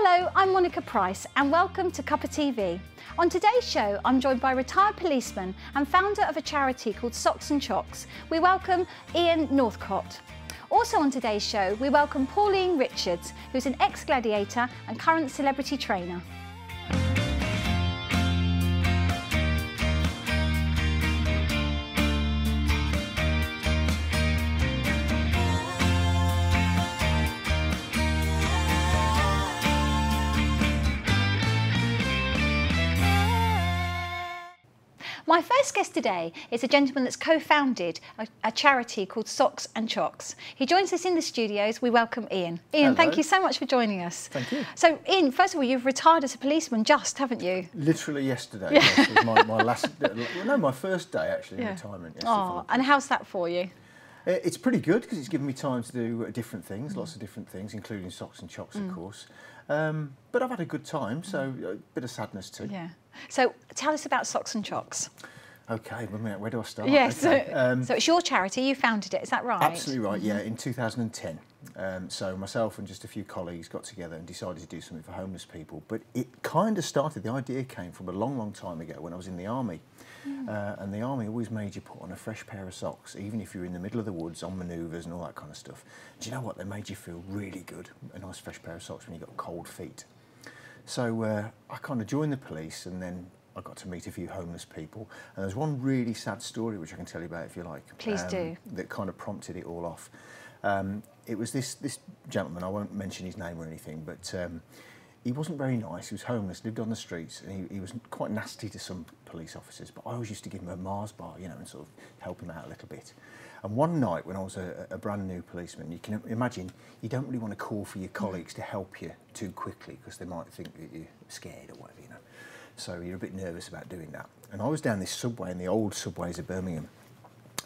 Hello, I'm Monica Price and welcome to Cuppa TV. On today's show, I'm joined by a retired policeman and founder of a charity called Socks and Chocs. We welcome Ian Northcott. Also on today's show, we welcome Pauline Richards, who's an ex-Gladiator and current celebrity trainer. My first guest today is a gentleman that's co-founded a charity called Socks and Chocs. He joins us in the studios. We welcome Ian. Ian, Hello. Thank you so much for joining us. Thank you. So, Ian, first of all, you've retired as a policeman just, haven't you? Literally yesterday. Yes, it was my last, no, my first day actually in retirement. Yesterday. Oh, and how's that for you? It's pretty good because it's given me time to do different things, lots of different things, including Socks and Chocs, of course. But I've had a good time, so a bit of sadness too. Yeah. So, tell us about Socks and Chocs. Okay, where do I start? Yes, okay. so it's your charity, you founded it, is that right? Absolutely right, yeah, in 2010. So myself and just a few colleagues got together and decided to do something for homeless people. But it kind of started, the idea came from a long, long time ago when I was in the army. And the army always made you put on a fresh pair of socks, even if you're in the middle of the woods on manoeuvres and all that kind of stuff. Do you know what? They made you feel really good, a nice fresh pair of socks when you got cold feet. So I kind of joined the police, and then I got to meet a few homeless people, and there's one really sad story which I can tell you about if you like. Please do. That kind of prompted it all off. It was this gentleman, I won't mention his name or anything, but he wasn't very nice. He was homeless, lived on the streets, and he was quite nasty to some police officers, but I always used to give him a Mars bar, you know, and sort of help him out a little bit. And one night when I was a brand new policeman, you can imagine you don't really want to call for your colleagues to help you too quickly because they might think that you're scared or whatever, you know. So you're a bit nervous about doing that. And I was down this subway in the old subways of Birmingham,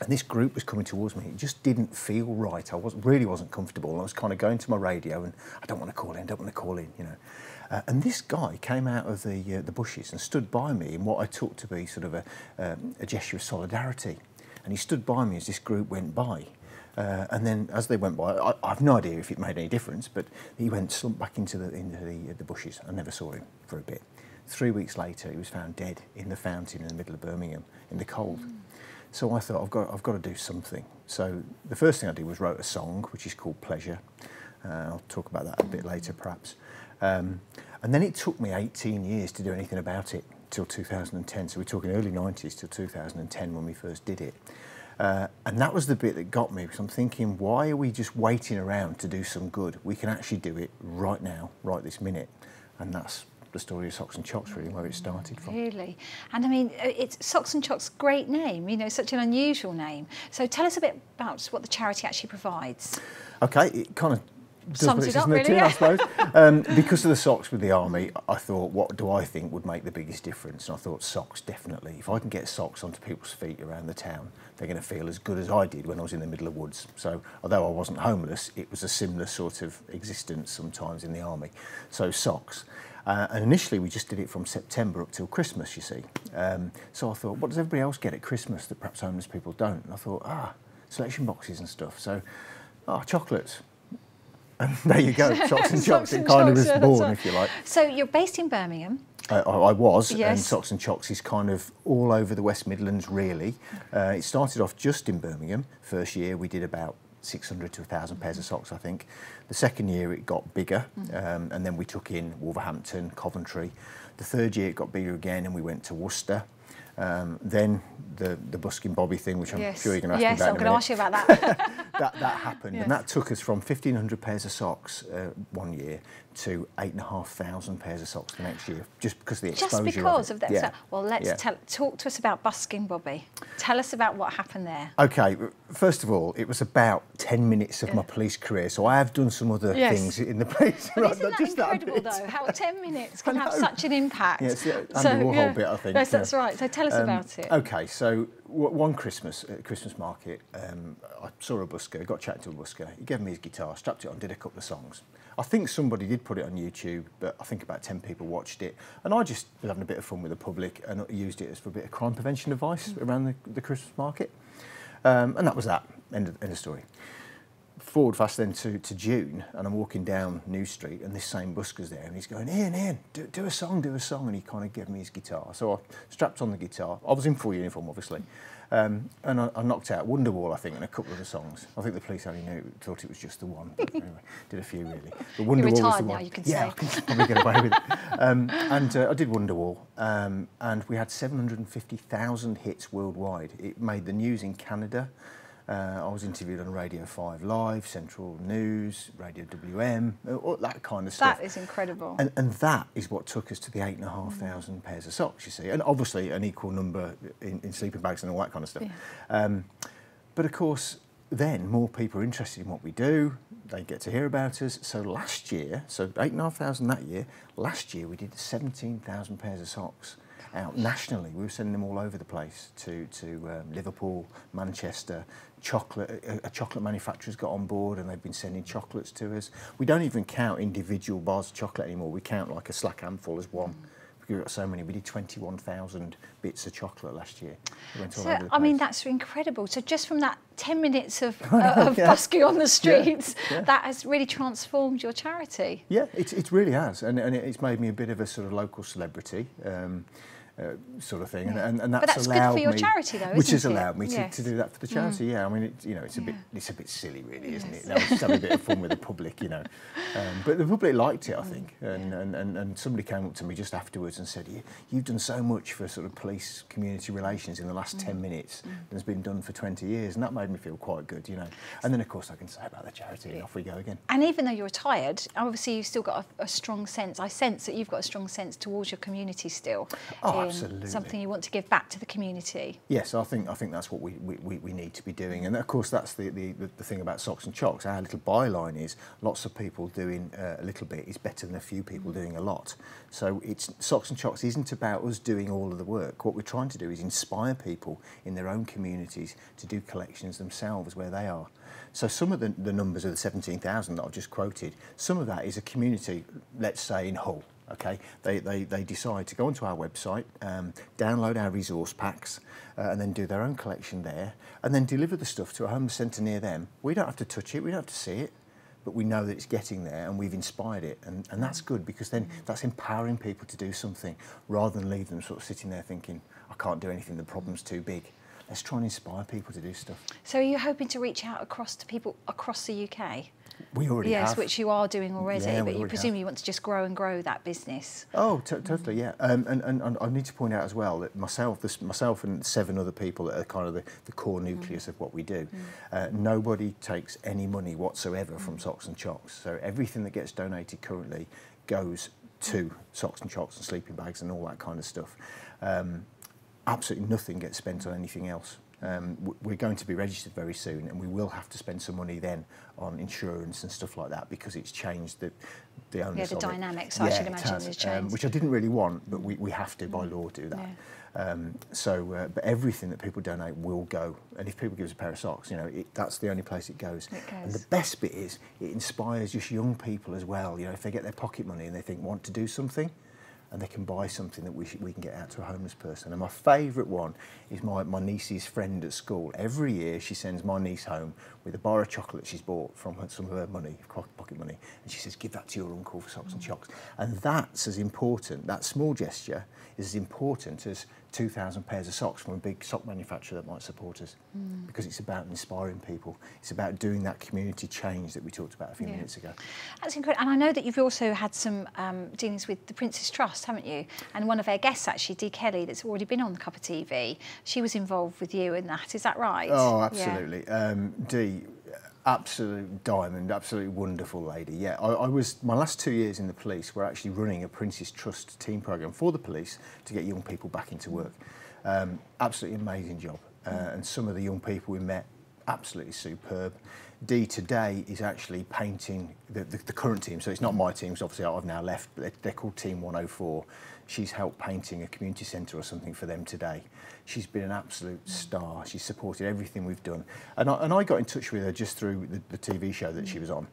and this group was coming towards me. It just didn't feel right. I really wasn't comfortable. And I was kind of going to my radio and I don't want to call in, don't want to call in, you know. And this guy came out of the bushes and stood by me in what I took to be sort of a gesture of solidarity. And he stood by me as this group went by. And then as they went by, I have no idea if it made any difference, but he went slumped back into the bushes. I never saw him for a bit. 3 weeks later, he was found dead in the fountain in the middle of Birmingham in the cold. So I thought, I've got to do something. So the first thing I did was wrote a song, which is called Pleasure. I'll talk about that a bit later, perhaps. And then it took me 18 years to do anything about it, till 2010. So we're talking early 90s till 2010 when we first did it. And that was the bit that got me, because I'm thinking, why are we just waiting around to do some good? We can actually do it right now, right this minute. And that's the story of Socks and Chocs, really, where it started from. Really? And I mean, it's Socks and Chocs, great name, you know, such an unusual name. So tell us a bit about what the charity actually provides. Okay, it kind of sums it up, really, too, yeah. I suppose. Because of the socks with the army, I thought, what do I think would make the biggest difference? And I thought socks, definitely. If I can get socks onto people's feet around the town, they're going to feel as good as I did when I was in the middle of woods. So although I wasn't homeless, it was a similar sort of existence sometimes in the army. So socks. And initially we just did it from September up till Christmas, you see. So I thought, what does everybody else get at Christmas that perhaps homeless people don't? And I thought, selection boxes and stuff. So, chocolates. And there you go, Socks and Chocs. It kind of was born, if you like. So you're based in Birmingham? I was, yes. And Socks and Chocs is kind of all over the West Midlands, really. It started off just in Birmingham. First year we did about 600 to 1,000 pairs of socks, I think. The second year it got bigger, and then we took in Wolverhampton, Coventry. The third year it got bigger again, and we went to Worcester. Then the busking bobby thing, which I'm sure you're going to ask me about. Yes, I'm going to ask you about that. that happened, and that took us from 1,500 pairs of socks one year to 8,500 pairs of socks the next year, just because of the exposure. Just because of that. Yeah. Well, let's talk to us about busking bobby. Tell us about what happened there. Okay, first of all, it was about 10 minutes of my police career, so I have done some other things in the police. But isn't that incredible, though, how 10 minutes can have such an impact? Yeah, it's the Andy Warhol bit, I think. Yes, that's right. So tell us about it. Okay, so one Christmas, at a Christmas market, I saw a busker, got chatting to a busker. He gave me his guitar, strapped it on, did a couple of songs. I think somebody did put it on YouTube, but I think about 10 people watched it. And I just was having a bit of fun with the public and used it as for a bit of crime prevention advice around the Christmas market. And that was that, end of story. forward fast then to June, and I'm walking down New Street, and this same busker's there, and he's going, Ian, do a song, and he kind of gave me his guitar. So I strapped on the guitar. I was in full uniform, obviously, and I knocked out Wonderwall, I think, and a couple of the songs. I think the police only thought it was just the one, but anyway, did a few really. But Wonderwall You're retired was the now, one. you can yeah, say. I can probably get away with it. And I did Wonderwall, and we had 750,000 hits worldwide. It made the news in Canada. I was interviewed on Radio 5 Live, Central News, Radio WM, all that kind of stuff. That is incredible. And that is what took us to the 8,500 pairs of socks, you see. And obviously an equal number in sleeping bags and all that kind of stuff. Yeah. But of course, then more people are interested in what we do. They get to hear about us. So last year, so 8,500 that year, last year we did 17,000 pairs of socks out nationally. We were sending them all over the place to Liverpool, Manchester. A chocolate manufacturer's got on board, and they've been sending chocolates to us. We don't even count individual bars of chocolate anymore. We count like a slack handful as one. We've got so many. We did 21,000 bits of chocolate last year. So, I mean, that's incredible. So just from that 10 minutes of busking on the streets, that has really transformed your charity. Yeah, it really has. And it's made me a bit of a sort of local celebrity. Sort of thing, and that's, but that's allowed good for your me, charity, though, which has isn't it? allowed me to do that for the charity. Yeah, I mean, it's a bit silly, really, isn't it? That was just having a bit of fun with the public, you know. But the public liked it, I think, and somebody came up to me just afterwards and said, "You've done so much for sort of police community relations in the last 10 minutes that's been done for 20 years," and that made me feel quite good, you know. And then, of course, I can say about the charity, and off we go again. And even though you're retired, obviously you've still got a strong sense. I sense that you've got a strong sense towards your community still. Oh, absolutely. Something you want to give back to the community. Yes, I think that's what we need to be doing, and of course that's the thing about Socks and Chocs. Our little byline is lots of people doing a little bit is better than a few people doing a lot. So it's Socks and Chocs isn't about us doing all of the work. What we're trying to do is inspire people in their own communities to do collections themselves where they are. So some of the numbers of the 17,000 that I've just quoted, some of that is a community, let's say in Hull. Okay, they decide to go onto our website, download our resource packs, and then do their own collection there, and then deliver the stuff to a home centre near them. We don't have to touch it, we don't have to see it, but we know that it's getting there, and we've inspired it, and that's good, because then that's empowering people to do something, rather than leave them sort of sitting there thinking, I can't do anything, the problem's too big. Let's try and inspire people to do stuff. So are you hoping to reach out to people across the UK? We already have. Yes, which you are doing already, yeah, but you presumably want to just grow and grow that business. Oh, totally, yeah. And I need to point out as well that myself and 7 other people that are kind of the core nucleus of what we do, nobody takes any money whatsoever from Socks and Chocs. So everything that gets donated currently goes to Socks and Chocs and sleeping bags and all that kind of stuff. Absolutely nothing gets spent on anything else. We're going to be registered very soon, and we will have to spend some money then on insurance and stuff like that, because it's changed the onus of it. Dynamics, I should imagine, has changed. Which I didn't really want, but we have to by law do that. Yeah. But everything that people donate will go, and if people give us a pair of socks, you know, that's the only place it goes. And the best bit is it inspires just young people as well. You know, if they get their pocket money and they want to do something, and they can buy something that we can get out to a homeless person. And my favourite one is my niece's friend at school. Every year she sends my niece home with a bar of chocolate she's bought from some of her money, pocket money, and she says, give that to your uncle for Socks and Chocs. And that's as important, that small gesture is as important as 2,000 pairs of socks from a big sock manufacturer that might support us, because it's about inspiring people. It's about doing that community change that we talked about a few minutes ago. That's incredible. And I know that you've also had some dealings with the Prince's Trust, haven't you? And one of our guests, actually, Dee Kelly, that's already been on the Cuppa TV, she was involved with you in that. Is that right? Oh, absolutely. Yeah. Dee, absolute diamond, absolutely wonderful lady. Yeah, I was, my last 2 years in the police were actually running a Prince's Trust team programme for the police to get young people back into work. Absolutely amazing job. And some of the young people we met, absolutely superb. Dee today is actually painting the current team, so it's not my team, so obviously I've now left, but they're called Team 104. She's helped painting a community centre or something for them today. She's been an absolute star. She's supported everything we've done. And I got in touch with her just through the TV show that she was on,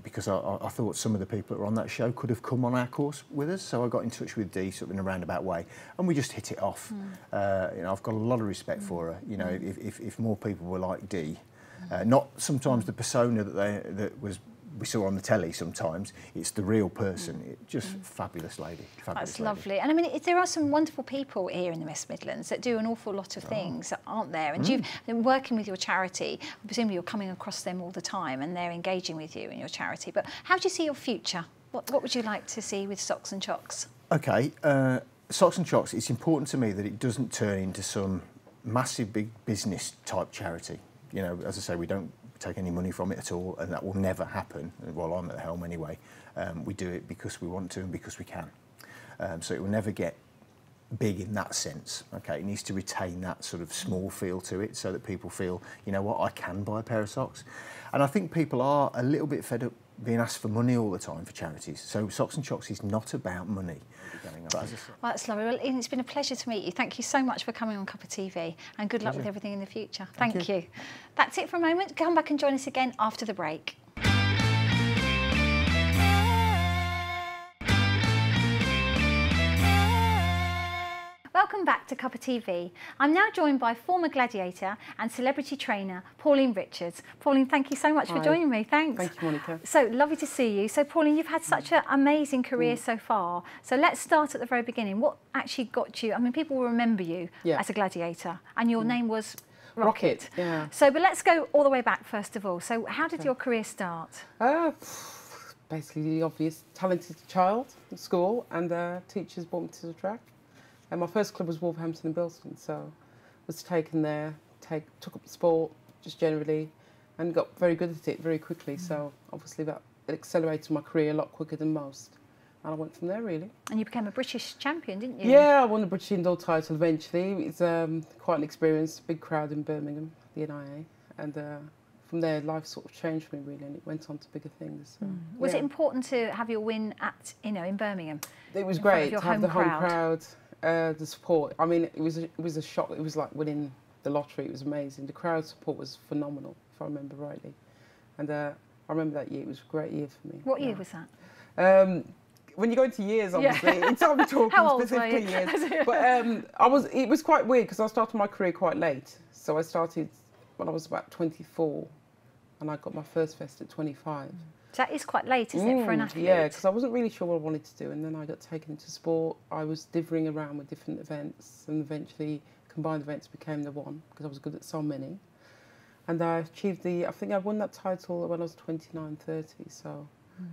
because I thought some of the people that were on that show could have come on our course with us. So I got in touch with Dee sort of in a roundabout way, and we just hit it off. You know, I've got a lot of respect for her. You know, if more people were like Dee, Not sometimes the persona that we saw on the telly sometimes, it's the real person. Just fabulous lady. That's lovely. And I mean, there are some wonderful people here in the West Midlands that do an awful lot of things, aren't there? And you've been working with your charity, presumably you're coming across them all the time and they're engaging with you in your charity. But how do you see your future? What would you like to see with Socks and Chocs? Okay, Socks and Chocs, it's important to me that it doesn't turn into some massive big business type charity. You know, as I say, we don't take any money from it at all, and that will never happen while I'm at the helm anyway. We do it because we want to and because we can. So it will never get big in that sense. Okay, it needs to retain that sort of small feel to it so that people feel, you know what, I can buy a pair of socks. And I think people are a little bit fed up being asked for money all the time for charities. So Socks and Chocs is not about money. Well, that's lovely. Well, Ian, it's been a pleasure to meet you. Thank you so much for coming on Cuppa TV, and good luck with everything in the future. Thank you. That's it for a moment. Come back and join us again after the break. Welcome back to Cuppa TV. I'm now joined by former Gladiator and celebrity trainer, Pauline Richards. Pauline, thank you so much for joining me. Thanks. Thank you, Monica. So lovely to see you. So Pauline, you've had such an amazing career so far. So let's start at the very beginning. What actually got you? I mean, people will remember you as a Gladiator, and your name was Rocket. Yeah. So, but let's go all the way back first of all. So how did your career start? Basically the obvious, talented child at school, and teachers brought me to the track. And my first club was Wolverhampton and Bilston, so was taken there, took up the sport just generally, and got very good at it very quickly. So obviously that accelerated my career a lot quicker than most, and I went from there really. And you became a British champion, didn't you? Yeah, I won the British indoor title eventually. It's quite an experience, big crowd in Birmingham, the NIA, and from there life sort of changed for me really, and it went on to bigger things. So, Was it important to have your win at, in Birmingham? It was great to have the home crowd. The support, I mean, it was a shock. It was like winning the lottery. It was amazing. The crowd support was phenomenal, if I remember rightly. And I remember that year. It was a great year for me. What year was that? When you go into years, obviously, it's hard to talk How old specifically were you? years. But it was quite weird because I started my career quite late. So I started when I was about 24, and I got my first vest at 25. So that is quite late, isn't it, for an athlete? Yeah, because I wasn't really sure what I wanted to do, and then I got taken into sport. I was divvying around with different events, and eventually combined events became the one because I was good at so many. And I achieved I think I won that title when I was 29, 30, so...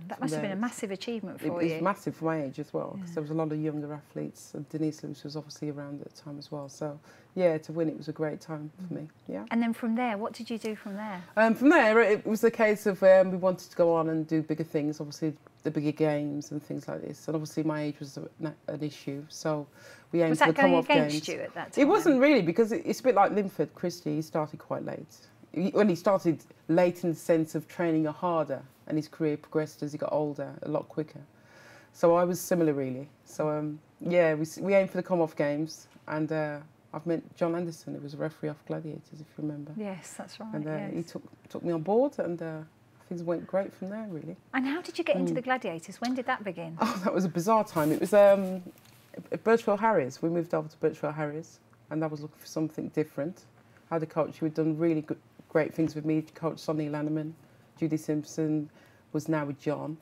That must have been a massive achievement for you. It was massive for my age as well, because there was a lot of younger athletes, and Denise Lewis was obviously around at the time as well. So, yeah, to win it was a great time for me, yeah. And then from there, what did you do from there? From there, it was a case of we wanted to go on and do bigger things, obviously the bigger games and things like this. And obviously my age was an issue, so we aimed for the Commonwealth Games. Was that going against you at that time? It wasn't really, because it's a bit like Linford Christie. He started quite late. He started late in the sense of training harder, and his career progressed as he got older, a lot quicker. So I was similar, really. So, yeah, we aimed for the Commonwealth Games, and I've met John Anderson, who was a referee off Gladiators, if you remember. Yes, that's right. And he took me on board, and things went great from there, really. And how did you get into the Gladiators? When did that begin? Oh, that was a bizarre time. It was Birchwell Harriers. We moved over to Birchwell Harriers, and I was looking for something different. I had a coach who had done really great things with me, Coach Sonny Lanneman. Judy Simpson was now with John,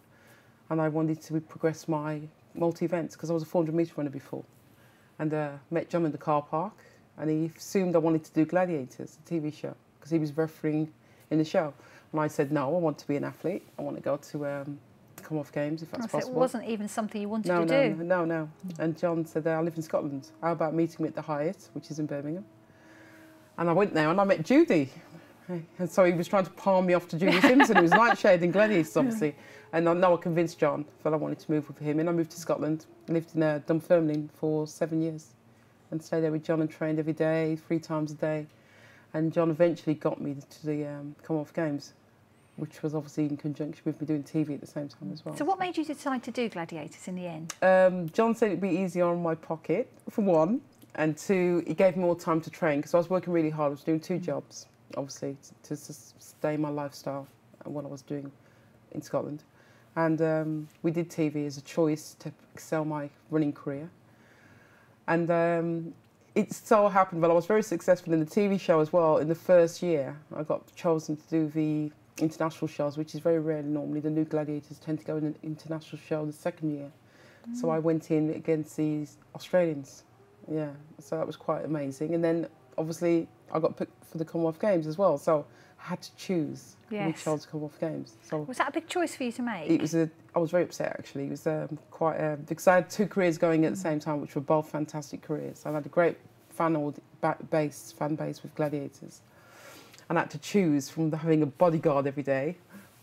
and I wanted to progress my multi-events because I was a 400-metre runner before, and met John in the car park, and he assumed I wanted to do Gladiators, the TV show, because he was refereeing in the show, and I said no, I want to be an athlete, I want to go to Commonwealth Games if that's possible. It wasn't even something you wanted to do? No. And John said, I live in Scotland, how about meeting me at the Hyatt, which is in Birmingham? And I went there and I met Judy. And so he was trying to palm me off to Judy Simpson, who was Nightshade in Gladiators, obviously. And I know I convinced John that I wanted to move with him. And I moved to Scotland, lived in Dunfermline for 7 years, and stayed there with John and trained every day, 3 times a day. And John eventually got me to the Commonwealth Games, which was obviously in conjunction with me doing TV at the same time as well. So what made you decide to do Gladiators in the end? John said it'd be easier on my pocket, for one, and 2, he gave me more time to train, because I was working really hard. I was doing 2 jobs, obviously, to sustain my lifestyle and what I was doing in Scotland. And we did TV as a choice to excel my running career. And It so happened, well, I was very successful in the TV show as well. In the first year, I got chosen to do the international shows, which is very rare normally. The new Gladiators tend to go in an international show the second year. So I went in against these Australians. Yeah, so that was quite amazing. And then, obviously, I got picked for the Commonwealth Games as well. So I had to choose which chose Commonwealth Games. So was that a big choice for you to make? it was I was very upset, actually. It was quite because I had two careers going at the same time, which were both fantastic careers. I had a great fan base with Gladiators. And I had to choose from having a bodyguard every day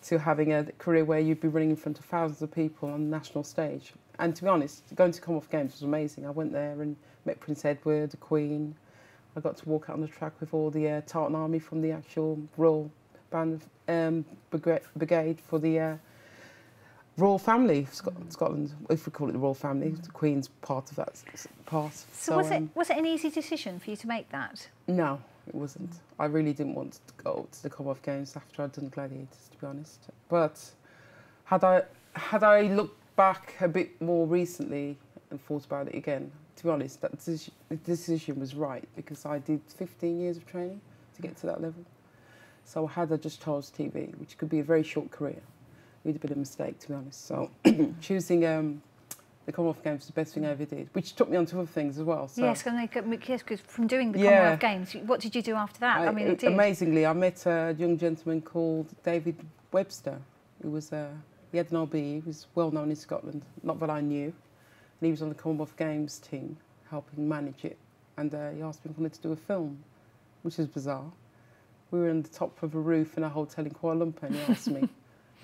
to having a career where you'd be running in front of thousands of people on the national stage. And to be honest, going to Commonwealth Games was amazing. I went there and met Prince Edward, the Queen. I got to walk out on the track with all the Tartan Army from the actual Royal Band Brigade for the Royal Family of Scotland, if we call it the Royal Family. The Queen's part of that part. So was it an easy decision for you to make that? No, it wasn't. I really didn't want to go to the Commonwealth Games after I'd done Gladiators, to be honest. But had I looked back a bit more recently and thought about it again, to be honest, the decision was right, because I did 15 years of training to get to that level. So had I just chose TV, which could be a very short career, it would have been a mistake, to be honest. So choosing the Commonwealth Games was the best thing I ever did, which took me on to other things as well. So. Yes, because from doing the Commonwealth Games, what did you do after that? Amazingly, I met a young gentleman called David Webster, who was he had an OB, he was well known in Scotland, not that I knew. And he was on the Commonwealth Games team, helping manage it. And he asked me if I wanted to do a film, which is bizarre. We were on the top of a roof in a hotel in Kuala Lumpur, and he asked me. And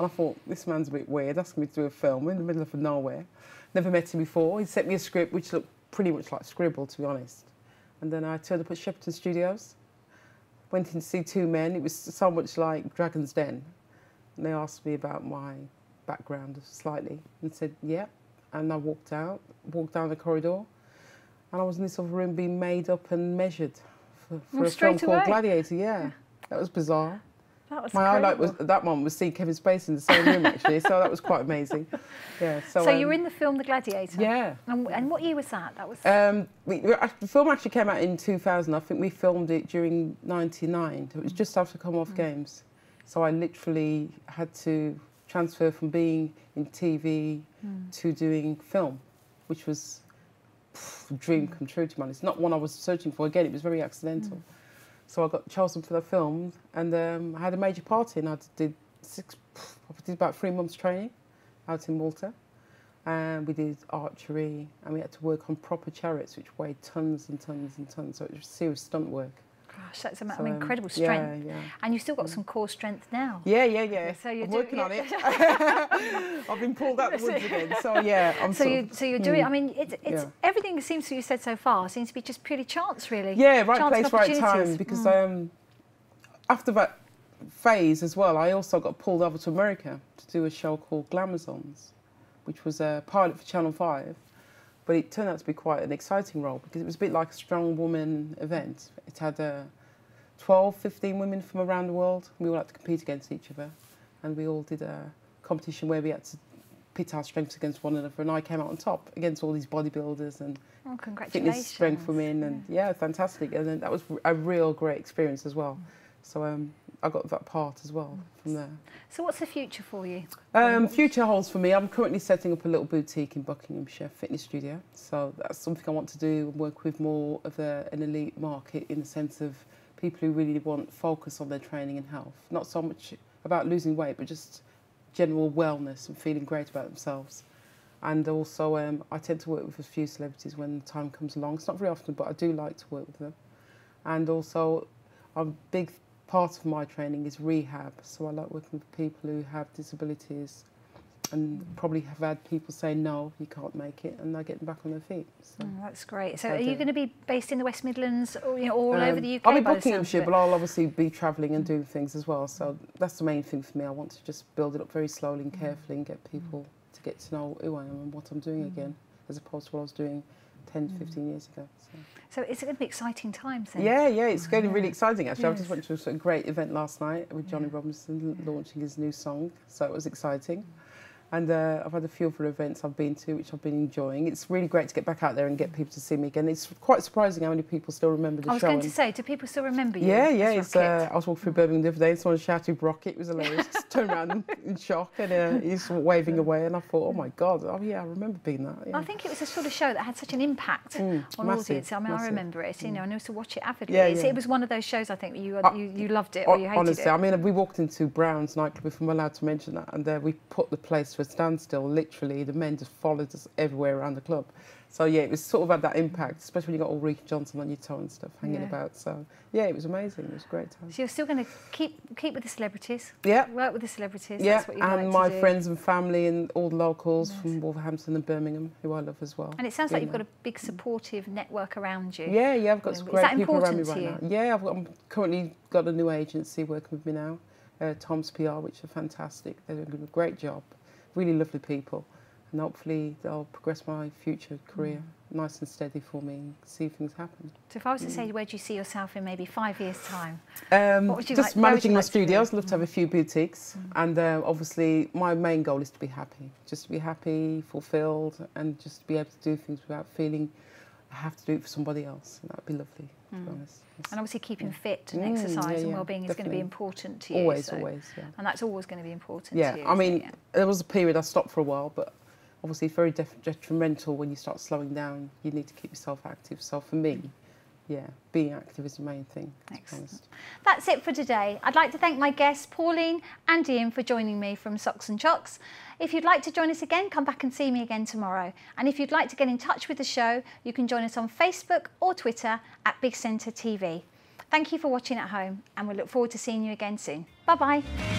I thought, this man's a bit weird, asking me to do a film. We're in the middle of nowhere. Never met him before. He sent me a script, which looked pretty much like Scribble, to be honest. And then I turned up at Shepperton Studios, went in to see two men. It was so much like Dragon's Den. And they asked me about my background slightly and said, yeah. And I walked down the corridor, and I was in this other room being made up and measured for a film called Gladiator. Yeah, that was bizarre. That was my highlight was that one was seeing Kevin Spacey in the same room, actually. So that was quite amazing. Yeah. So you were in the film The Gladiator. Yeah. And what year was that? That was. The film actually came out in 2000. I think we filmed it during '99. It was just after Commonwealth Games, so I literally had to transfer from being in TV to doing film, which was a dream come true, to be honest. Not one I was searching for. Again, it was very accidental. So I got chosen for the film, and I had a major part in. I did about 3 months training out in Malta, and we did archery, and we had to work on proper chariots, which weighed tons and tons and tons. So it was serious stunt work. Gosh, that's incredible strength. Yeah. And you've still got some core strength now. Yeah. So you're working on it. I've been pulled out the woods again. So yeah, So you're doing. I mean, it's everything seems to you said so far seems to be just purely chance, really. Yeah, right place, right time. Because after that phase as well, I also got pulled over to America to do a show called Glamazons, which was a pilot for Channel 5. But it turned out to be quite an exciting role, because it was a bit like a strong woman event. It had 12, 15 women from around the world. We all had to compete against each other. And we all did a competition where we had to pit our strengths against one another. And I came out on top against all these bodybuilders and fitness strength women. And yeah, fantastic. And then that was a real great experience as well. So I got that part as well from there. So what's the future for you? Future holds for me, I'm currently setting up a little boutique in Buckinghamshire, fitness studio. So that's something I want to do, work with more of an elite market, in the sense of people who really want focus on their training and health. Not so much about losing weight, but just general wellness and feeling great about themselves. And also I tend to work with a few celebrities when the time comes along. It's not very often, but I do like to work with them. And also a big part of my training is rehab, so I like working with people who have disabilities and probably have had people say, no, you can't make it, and I get them back on their feet. So. That's great. So are you going to be based in the West Midlands, or all over the UK? I'll be Buckinghamshire, but I'll obviously be travelling and doing things as well. So that's the main thing for me. I want to just build it up very slowly and carefully and get people to get to know who I am and what I'm doing again, as opposed to what I was doing 10, 15 years ago. So it's going to be exciting times then? Yeah, it's going to be really exciting actually. I just went to a great event last night with Johnny Robinson launching his new song, so it was exciting. And I've had a few other events I've been to, which I've been enjoying. It's really great to get back out there and get people to see me again. It's quite surprising how many people still remember the show. I was going to say, do people still remember you? Yeah, yeah. It's, I was walking through Birmingham the other day and someone shouted Rocket. It was hilarious. Just turned around in shock and he's waving away. And I thought, oh my God, oh yeah, I remember being that. Yeah. I think it was a sort of show that had such an impact on audience. I mean, I remember it, you know, and I used to watch it avidly. Yeah, It was one of those shows, I think, you loved it or you hated honestly, it. I mean, we walked into Brown's nightclub, if I'm allowed to mention that, and we put the place to a standstill. Literally, the men just followed us everywhere around the club. So yeah, it was sort of had that impact, especially when you got all Ricky Johnson on your toe and stuff hanging about. So yeah, it was amazing. It was a great time. So you're still going to keep with the celebrities? Yeah. Work with the celebrities? Yeah, That's what you and like my to do. friends and family and all the locals from Wolverhampton and Birmingham, who I love as well. And it sounds like you've got a big supportive network around you. Yeah, yeah, I've got some great people around me Is that right important now. Yeah, I'm currently got a new agency working with me now, Tom's PR, which are fantastic. They're doing a great job. Really lovely people. And hopefully they'll progress my future career nice and steady for me and see things happen. So if I was to say, where do you see yourself in maybe 5 years' time? What would you just like, managing my like studios. Love to have a few boutiques. And obviously my main goal is to be happy. Just to be happy, fulfilled, and just to be able to do things without feeling I have to do it for somebody else. And that would be lovely, to be honest. Yes. And obviously keeping fit and exercise and well-being is going to be important to you. Always, so. always, yeah. And that's always going to be important to you. Yeah, I mean, there was a period I stopped for a while, but obviously it's very detrimental when you start slowing down. You need to keep yourself active. So for me, yeah, being active is the main thing, to be honest. That's it for today. I'd like to thank my guests, Pauline and Ian, for joining me from Socks and Chocs. If you'd like to join us again, come back and see me again tomorrow. And if you'd like to get in touch with the show, you can join us on Facebook or Twitter at Big Centre TV. Thank you for watching at home, and we look forward to seeing you again soon. Bye-bye.